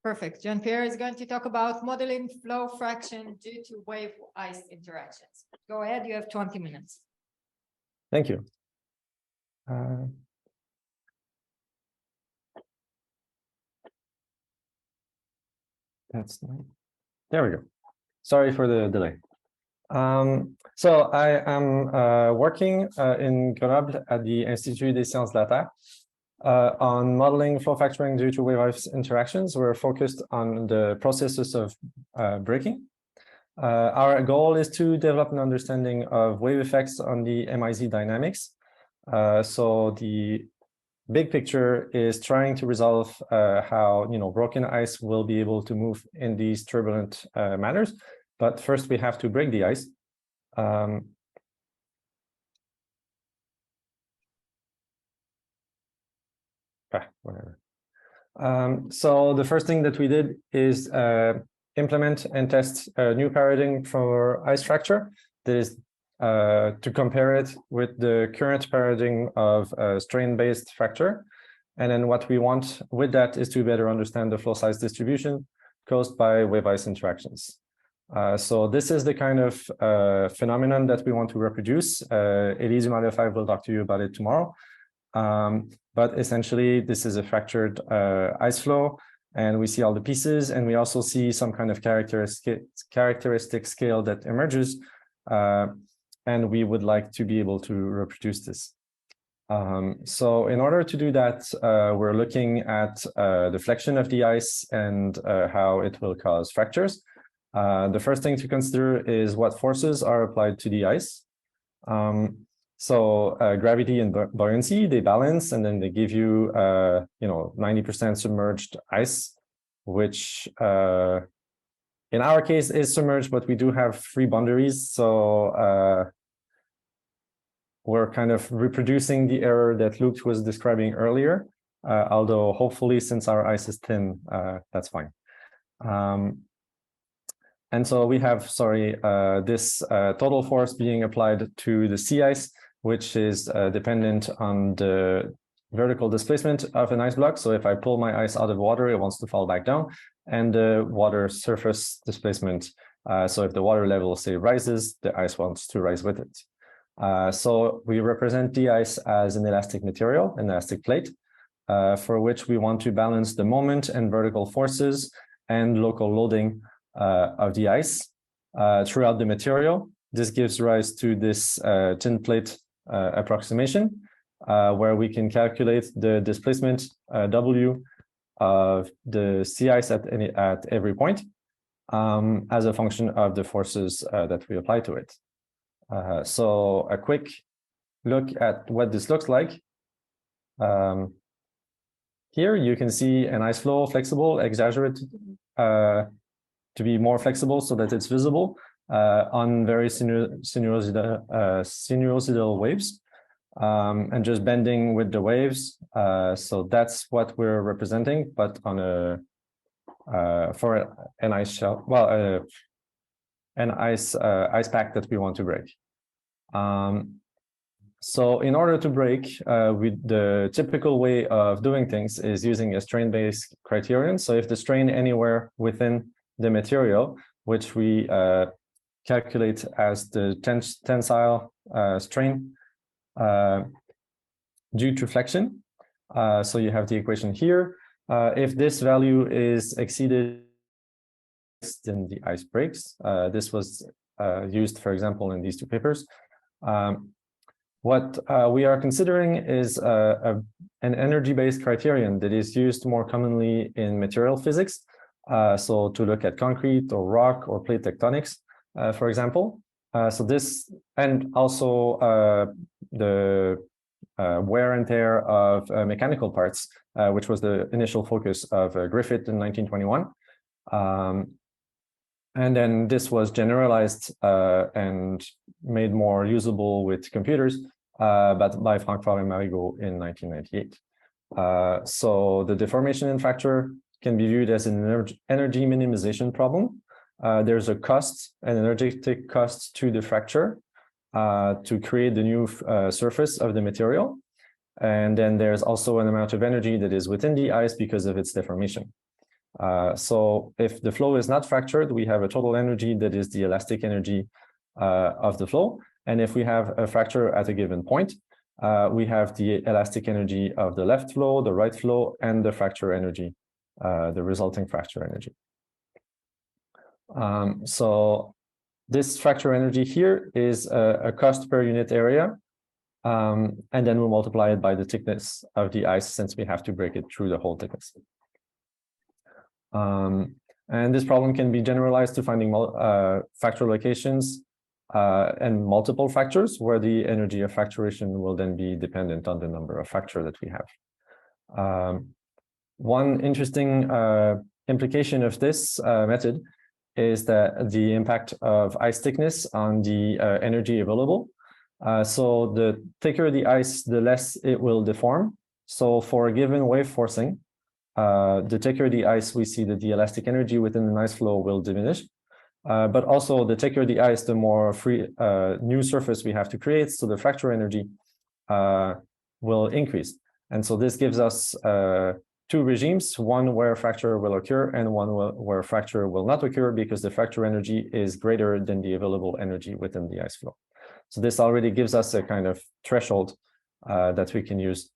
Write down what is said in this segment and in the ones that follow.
Perfect. Jean-Pierre is going to talk about modeling flow fraction due to wave-ice interactions. Go ahead, you have 20 minutes. Thank you. That's nice. There we go. Sorry for the delay. So I am working in Grenoble at the Institut des Sciences de la Terre on modeling flow factoring due to wave-ice interactions. We're focused on the processes of breaking. Our goal is to develop an understanding of wave effects on the MIZ dynamics. So the big picture is trying to resolve how broken ice will be able to move in these turbulent manners. But first, we have to break the ice. Whatever. So the first thing that we did is implement and test a new paradigm for ice fracture. That is to compare it with the current paradigm of strain-based fracture. And then what we want with that is to better understand the flow size distribution caused by wave-ice interactions. So this is the kind of phenomenon that we want to reproduce. Elise Malefev will talk to you about it tomorrow. But essentially, this is a fractured ice flow, and we see all the pieces, and we also see some kind of characteristic scale that emerges, and we would like to be able to reproduce this. So in order to do that, we're looking at the flexion of the ice and how it will cause fractures. The first thing to consider is what forces are applied to the ice. So gravity and buoyancy, they balance, and then they give you 90% submerged ice, which in our case is submerged, but we do have free boundaries. So we're kind of reproducing the error that Luke was describing earlier, although hopefully since our ice is thin, that's fine. And so we have, this total force being applied to the sea ice, which is dependent on the vertical displacement of an ice block. So if I pull my ice out of water, it wants to fall back down, and the water surface displacement. So if the water level, say, rises, the ice wants to rise with it. So we represent the ice as an elastic material, an elastic plate, for which we want to balance the moment and vertical forces and local loading of the ice throughout the material. This gives rise to this tin plate approximation, where we can calculate the displacement W of the sea ice at every point as a function of the forces that we apply to it. So a quick look at what this looks like. Here you can see an ice flow flexible, exaggerated to be more flexible so that it's visible on very sinusoidal waves, and just bending with the waves. So that's what we're representing, but on a for an ice shell, well, an ice pack that we want to break. So in order to break, the typical way of doing things is using a strain-based criterion. So if the strain anywhere within the material, which we calculate as the tensile strain due to flexion. So you have the equation here. If this value is exceeded, then the ice breaks. This was used, for example, in these two papers. What we are considering is an energy-based criterion that is used more commonly in material physics. So to look at concrete or rock or plate tectonics, for example. So this, and also the wear and tear of mechanical parts, which was the initial focus of Griffith in 1921. And then this was generalized and made more usable with computers, but by Francfort and Marigot in 1998. So the deformation in fracture can be viewed as an energy minimization problem. There's a cost, an energetic cost to the fracture to create the new surface of the material. And then there's also an amount of energy that is within the ice because of its deformation. So if the flow is not fractured, we have a total energy that is the elastic energy of the flow. And if we have a fracture at a given point, we have the elastic energy of the left flow, the right flow, and the fracture energy, the resulting fracture energy. So this fracture energy here is a cost per unit area. And then we'll multiply it by the thickness of the ice, since we have to break it through the whole thickness. And this problem can be generalized to finding fracture locations and multiple fractures, where the energy of fracturation will then be dependent on the number of fracture that we have. One interesting implication of this method is that the impact of ice thickness on the energy available. So the thicker the ice, the less it will deform. So for a given wave forcing, the thicker the ice, we see that the elastic energy within the ice flow will diminish. But also the thicker the ice, the more free new surface we have to create. So the fracture energy will increase. And so this gives us two regimes, one where fracture will occur and one where fracture will not occur, because the fracture energy is greater than the available energy within the ice flow. So this already gives us a kind of threshold that we can use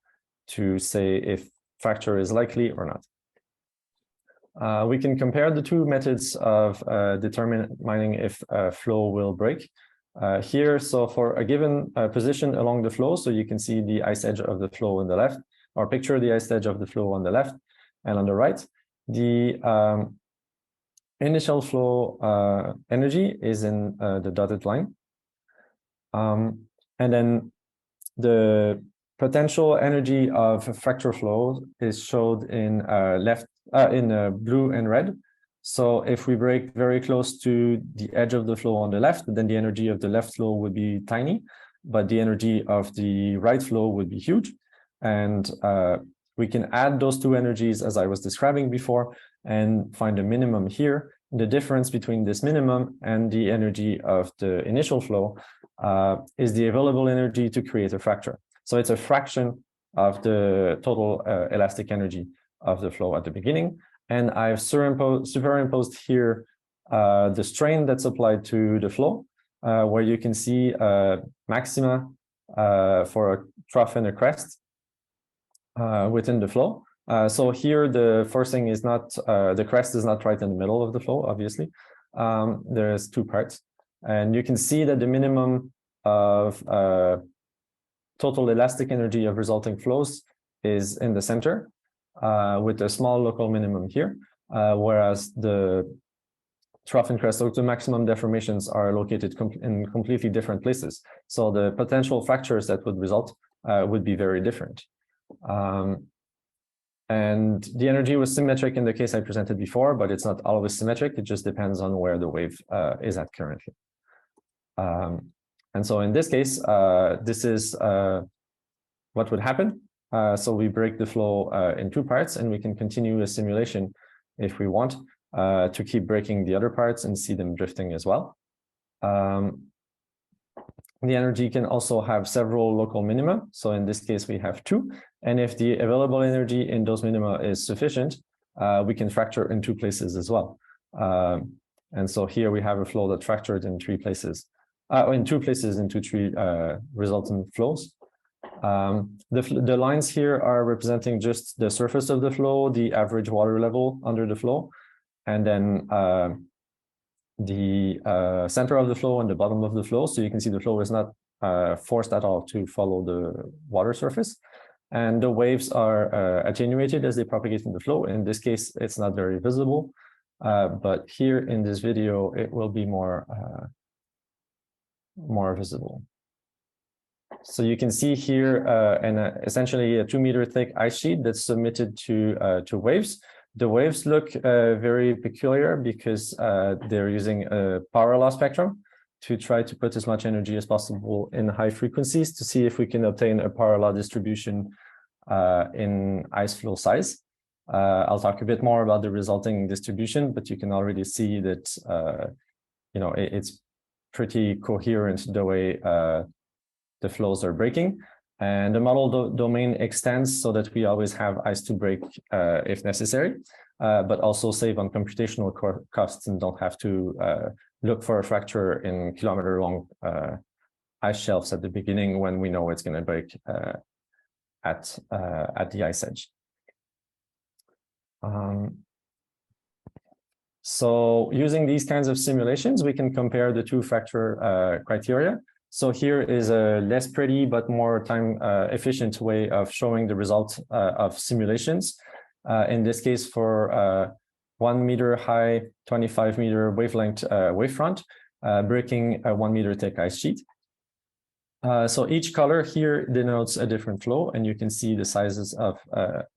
to say if fracture is likely or not. We can compare the two methods of determining if flow will break. Here, so for a given position along the flow, so you can see the ice edge of the flow on the left, or picture the ice edge of the flow on the left, and on the right, the initial flow energy is in the dotted line. And then the potential energy of fracture flow is showed in blue and red. So if we break very close to the edge of the flow on the left, then the energy of the left flow would be tiny, but the energy of the right flow would be huge. And we can add those two energies, as I was describing before, and find a minimum here. The difference between this minimum and the energy of the initial flow is the available energy to create a fracture. So it's a fraction of the total elastic energy of the flow at the beginning. And I've superimposed here the strain that's applied to the flow, where you can see maxima for a trough and a crest within the flow. So here the forcing is not, the crest is not right in the middle of the flow, obviously. There's two parts. And you can see that the minimum of total elastic energy of resulting flows is in the center, with a small local minimum here, whereas the trough and crest, so the maximum deformations are located in completely different places. So the potential fractures that would result would be very different. And the energy was symmetric in the case I presented before, but it's not always symmetric. It just depends on where the wave is at currently. And so in this case, this is what would happen. So we break the flow in two parts, and we can continue a simulation if we want to keep breaking the other parts and see them drifting as well. The energy can also have several local minima. So in this case, we have two. And if the available energy in those minima is sufficient, we can fracture in two places as well. And so here we have a flow that fractured in three places, in two places into three resultant flows. The lines here are representing just the surface of the flow, the average water level under the flow, and then the center of the flow and the bottom of the flow. So you can see the flow is not forced at all to follow the water surface. And the waves are attenuated as they propagate in the flow. In this case, it's not very visible, but here in this video, it will be more visible. So you can see here essentially a 2 meter thick ice sheet that's submitted to waves. The waves look very peculiar because they're using a power law spectrum to try to put as much energy as possible in high frequencies to see if we can obtain a power law distribution in ice flow size. I'll talk a bit more about the resulting distribution, but you can already see that it's pretty coherent the way the flows are breaking. And the model domain extends so that we always have ice to break if necessary. but also save on computational costs and don't have to look for a fracture in kilometer-long ice shelves at the beginning when we know it's going to break at the ice edge. So using these kinds of simulations, we can compare the two fracture criteria. So here is a less pretty but more time efficient way of showing the result of simulations. In this case, for 1 meter high, 25 meter wavelength wavefront, breaking a 1 meter thick ice sheet. So each color here denotes a different flow, and you can see the sizes of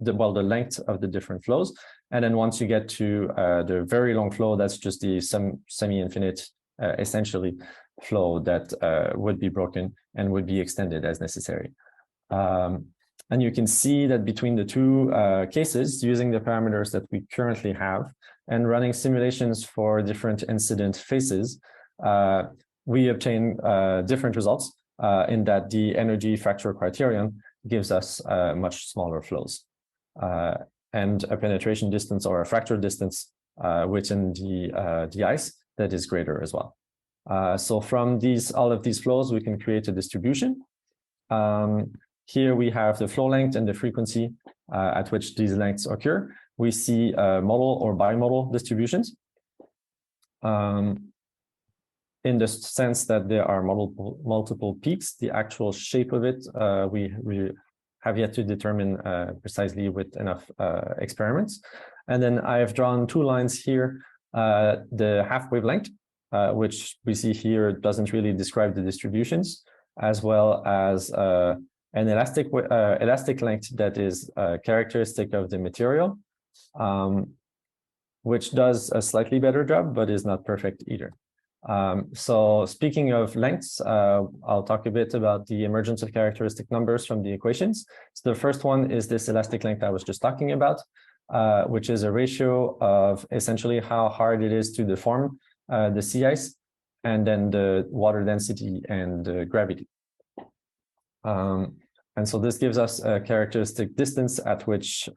the length of the different flows. And then once you get to the very long flow, that's just the semi-infinite, essentially, flow that would be broken and would be extended as necessary. And you can see that between the two cases, using the parameters that we currently have and running simulations for different incident phases, we obtain different results. In that the energy fracture criterion gives us much smaller flows and a penetration distance or a fracture distance within the ice that is greater as well. So from all of these flows, we can create a distribution. Here we have the flow length and the frequency at which these lengths occur. We see modal or bimodal distributions. In the sense that there are multiple peaks, the actual shape of it, we have yet to determine precisely with enough experiments. And then I have drawn two lines here, the half wavelength, which we see here doesn't really describe the distributions, as well as an elastic length that is characteristic of the material, which does a slightly better job, but is not perfect either. So speaking of lengths, I'll talk a bit about the emergence of characteristic numbers from the equations. So the first one is this elastic length I was just talking about, which is a ratio of essentially how hard it is to deform the sea ice, and then the water density and gravity. And so this gives us a characteristic distance at which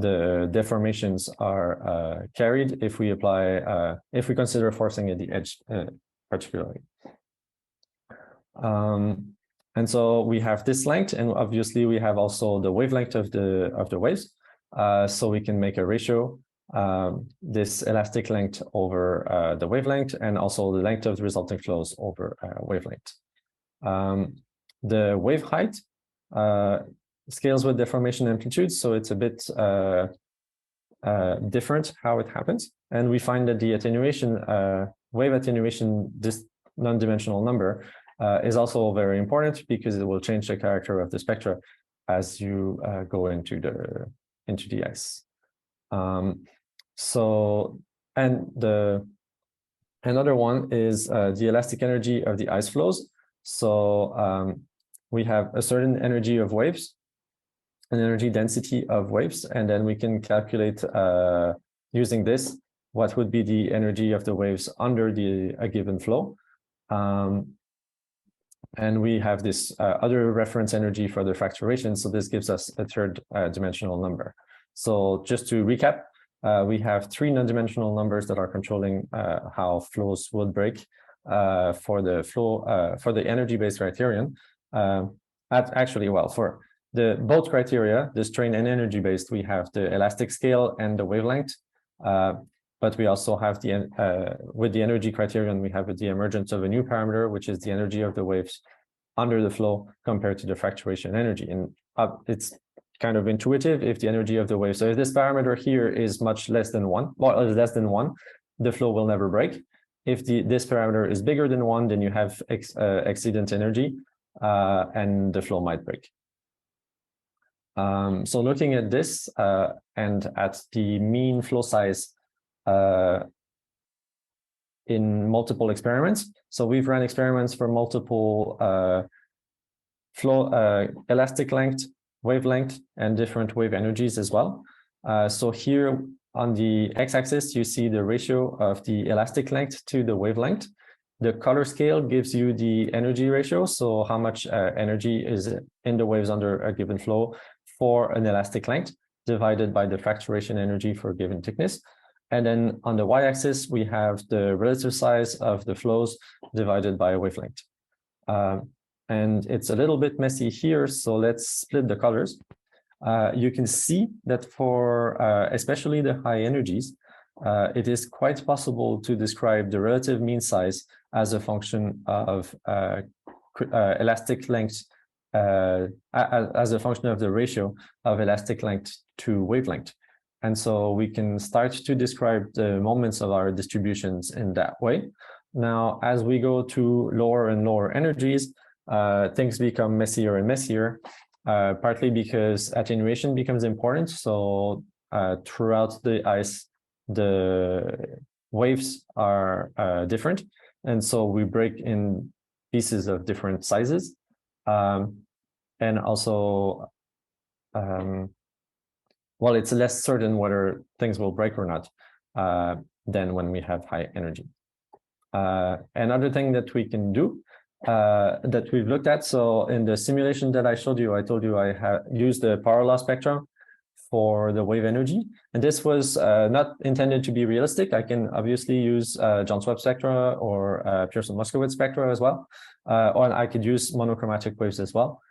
the deformations are carried if we apply, if we consider forcing at the edge particularly. And so we have this length, and obviously we have also the wavelength of the waves. So we can make a ratio, this elastic length over the wavelength, and also the length of the resulting flows over wavelength. The wave height scales with deformation amplitude, so it's a bit different how it happens. And we find that the attenuation, wave attenuation, this non-dimensional number is also very important because it will change the character of the spectra as you go into the ice. So, and another one is the elastic energy of the ice flows. So we have a certain energy of waves, an energy density of waves, and then we can calculate using this what would be the energy of the waves under a given flow. And we have this other reference energy for the fracturation, so this gives us a third dimensional number. So just to recap, we have three non-dimensional numbers that are controlling how flows will break for the energy-based criterion. For both criteria, the strain and energy-based, we have the elastic scale and the wavelength, but we also have with the energy criterion, we have the emergence of a new parameter, which is the energy of the waves under the flow compared to the fracturation energy. And it's kind of intuitive if the energy of the wave. So if this parameter here is much less than one, or less than one, the flow will never break. If this parameter is bigger than one, then you have exceedant energy, and the flow might break. So looking at this and at the mean flow size in multiple experiments. So we've run experiments for multiple flow, elastic length, wavelength, and different wave energies as well. So here on the x-axis, you see the ratio of the elastic length to the wavelength. The color scale gives you the energy ratio, so how much energy is in the waves under a given flow for an elastic length. divided by the fracturation energy for a given thickness. And then on the y-axis, we have the relative size of the flows divided by a wavelength. And it's a little bit messy here, so let's split the colors. You can see that for especially the high energies, it is quite possible to describe the relative mean size as a function of elastic length, as a function of the ratio of elastic length to wavelength. And so we can start to describe the moments of our distributions in that way. Now, as we go to lower and lower energies, things become messier and messier, partly because attenuation becomes important. So throughout the ice, the waves are different. And so we break in pieces of different sizes. And also, well, it's less certain whether things will break or not than when we have high energy. Another thing that we can do that we've looked at, so in the simulation that I showed you, I told you I have used the power law spectrum for the wave energy. And this was not intended to be realistic. I can obviously use Jones-Webb spectra or Pearson-Moskowitz spectra as well, or I could use monochromatic waves as well.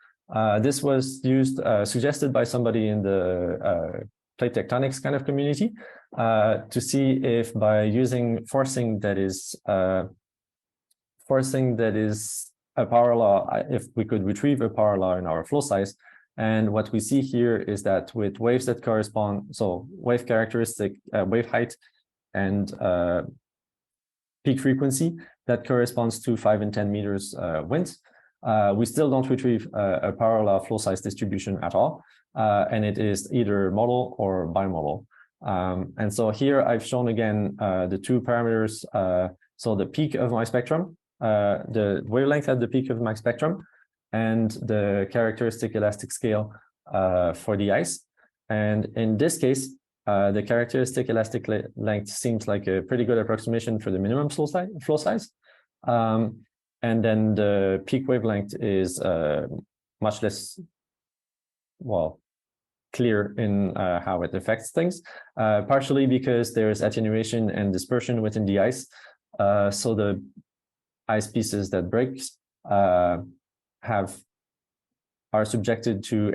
This was used, suggested by somebody in the plate tectonics kind of community to see if by using forcing that is a power law, if we could retrieve a power law in our flow size. And what we see here is that with waves that correspond, so wave characteristic, wave height, and peak frequency that corresponds to 5 and 10 meters winds, we still don't retrieve a power law flow size distribution at all. And it is either modal or bimodal. And so here I've shown again the two parameters. So the peak of my spectrum, the wavelength at the peak of my spectrum, and the characteristic elastic scale for the ice. And in this case, the characteristic elastic length seems like a pretty good approximation for the minimum flow size. And then the peak wavelength is much less, well, clear in how it affects things, partially because there's attenuation and dispersion within the ice. So the ice pieces that break are subjected to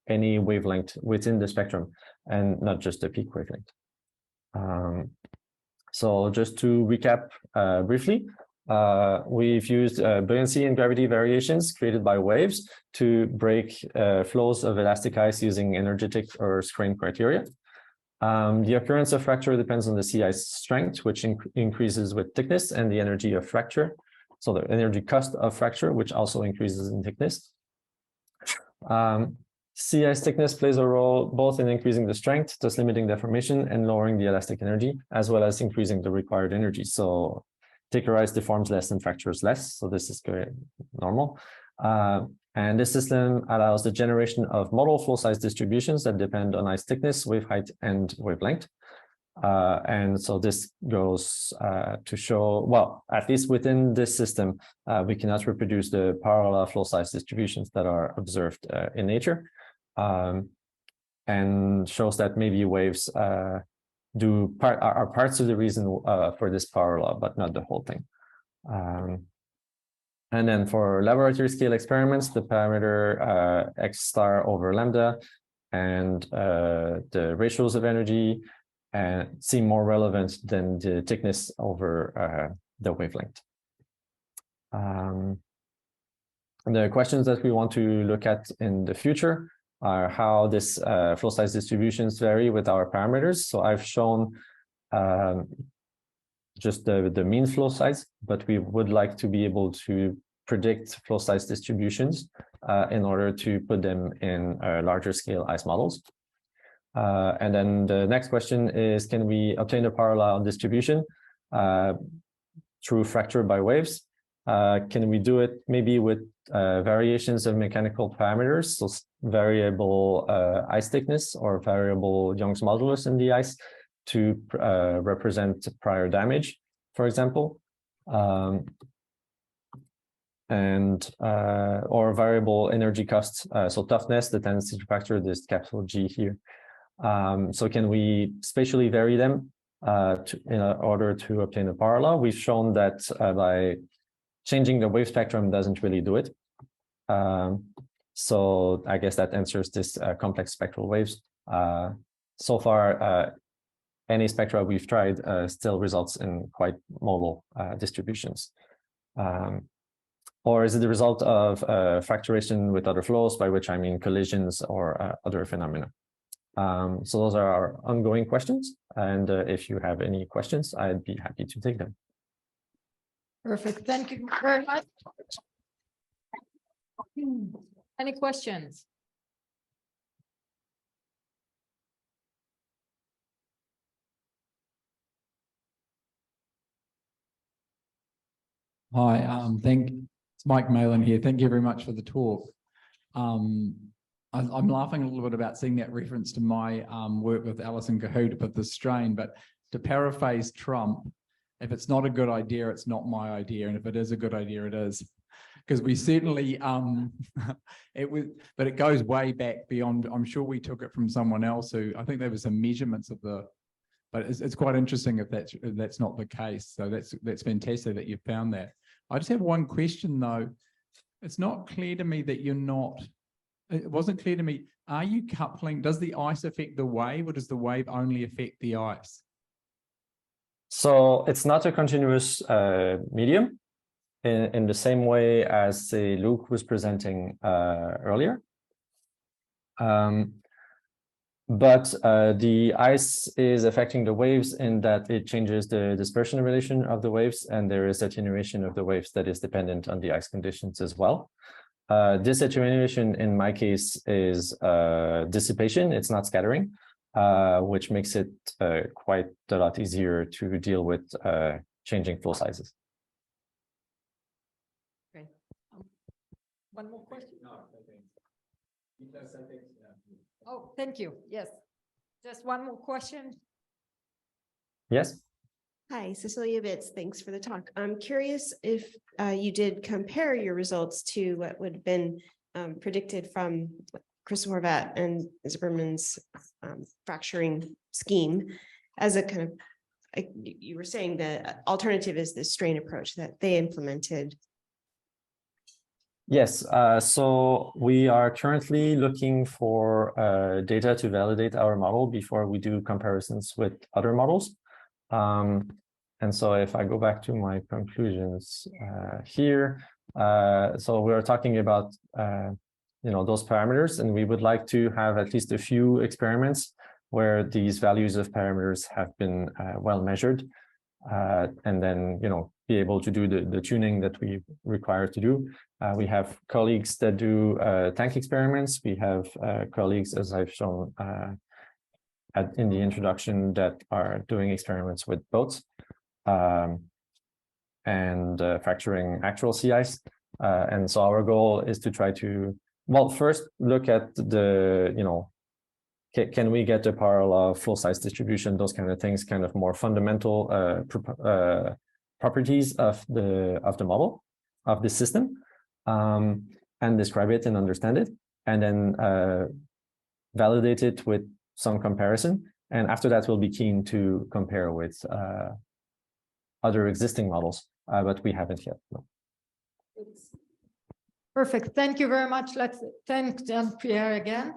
any wavelength within the spectrum and not just the peak wavelength. So just to recap briefly, we've used buoyancy and gravity variations created by waves to break flows of elastic ice using energetic or strain criteria. The occurrence of fracture depends on the sea ice strength, which increases with thickness, and the energy of fracture. So the energy cost of fracture, which also increases in thickness. Sea ice thickness plays a role both in increasing the strength, thus limiting deformation, and lowering the elastic energy, as well as increasing the required energy. So thicker ice deforms less and fractures less. So this is very normal. And this system allows the generation of modal flow size distributions that depend on ice thickness, wave height, and wavelength. And so this goes to show, well, at least within this system, we cannot reproduce the parallel flow size distributions that are observed in nature, and shows that maybe waves are parts of the reason for this power law, but not the whole thing. And then for laboratory scale experiments, the parameter x star over lambda and the ratios of energy seem more relevant than the thickness over the wavelength. The questions that we want to look at in the future are how this flow size distributions vary with our parameters. So I've shown just the mean flow size, but we would like to be able to predict flow size distributions in order to put them in larger scale ice models. And then the next question is, can we obtain a parallel distribution through fracture by waves? Can we do it maybe with variations of mechanical parameters, so variable ice thickness or variable Young's modulus in the ice to represent prior damage, for example, or variable energy costs, so toughness, the tendency to fracture, this capital G here, So can we spatially vary them in order to obtain a power law? We've shown that by changing the wave spectrum doesn't really do it. So I guess that answers this complex spectral waves. So far, any spectra we've tried still results in quite mobile distributions. Or is it the result of fracturation with other flows, by which I mean collisions or other phenomena? So those are our ongoing questions. And if you have any questions, I'd be happy to take them. Perfect. Thank you very much. Any questions? Hi, it's Mike Malin here. Thank you very much for the talk. I'm laughing a little bit about seeing that reference to my work with Alison Cahoot with the strain, but to paraphrase Trump, if it's not a good idea, it's not my idea, and if it is a good idea, it is. Because we certainly, but it goes way back beyond. I'm sure we took it from someone else who, I think there was some measurements of the, but it's quite interesting if that's not the case. So that's fantastic that you found that. I just have one question though. It's not clear to me that you're not, it wasn't clear to me, are you coupling, does the ice affect the wave or does the wave only affect the ice? So it's not a continuous medium in the same way as, say, Luke was presenting earlier. But the ice is affecting the waves in that it changes the dispersion relation of the waves, and there is attenuation of the waves that is dependent on the ice conditions as well. This attenuation in my case is dissipation, it's not scattering, which makes it quite a lot easier to deal with changing flow sizes. Okay. One more question? Oh, thank you. Yes. Just one more question. Yes. Hi, Cecilia Bitz. Thanks for the talk. I'm curious if you did compare your results to what would have been predicted from Chris Horvat and Zimmerman's fracturing scheme as a kind of, you were saying the alternative is the strain approach that they implemented. Yes, so we are currently looking for data to validate our model before we do comparisons with other models. And so if I go back to my conclusions here, so we're talking about those parameters, and we would like to have at least a few experiments where these values of parameters have been well measured, and then be able to do the tuning that we require to do. We have colleagues that do tank experiments. We have colleagues, as I've shown in the introduction, that are doing experiments with boats and fracturing actual sea ice. And so our goal is to try to, well, first look at the, can we get a power law, flow size distribution, those kind of things, kind of more fundamental properties of the model, of the system, and describe it and understand it, and then validate it with some comparison. And after that, we'll be keen to compare with other existing models, but we haven't yet. No. Perfect. Thank you very much. Let's thank Jean-Pierre again.